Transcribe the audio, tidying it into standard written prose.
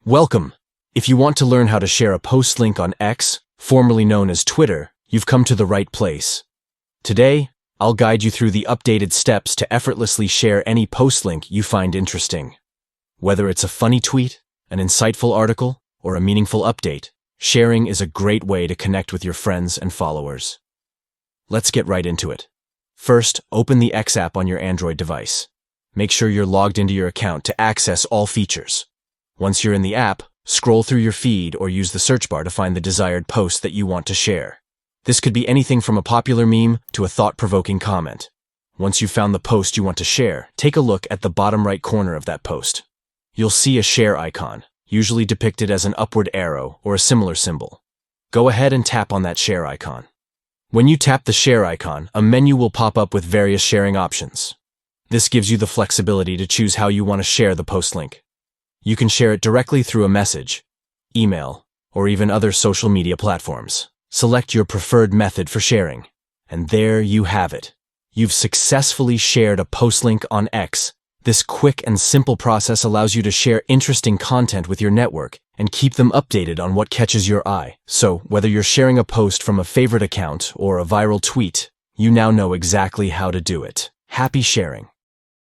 Welcome! If you want to learn how to share a post link on X, formerly known as Twitter, you've come to the right place. Today, I'll guide you through the updated steps to effortlessly share any post link you find interesting. Whether it's a funny tweet, an insightful article, or a meaningful update, sharing is a great way to connect with your friends and followers. Let's get right into it. First, open the X app on your Android device. Make sure you're logged into your account to access all features. Once you're in the app, scroll through your feed or use the search bar to find the desired post that you want to share. This could be anything from a popular meme to a thought-provoking comment. Once you've found the post you want to share, take a look at the bottom right corner of that post. You'll see a share icon, usually depicted as an upward arrow or a similar symbol. Go ahead and tap on that share icon. When you tap the share icon, a menu will pop up with various sharing options. This gives you the flexibility to choose how you want to share the post link. You can share it directly through a message, email, or even other social media platforms. Select your preferred method for sharing. And there you have it. You've successfully shared a post link on X. This quick and simple process allows you to share interesting content with your network and keep them updated on what catches your eye. So, whether you're sharing a post from a favorite account or a viral tweet, you now know exactly how to do it. Happy sharing!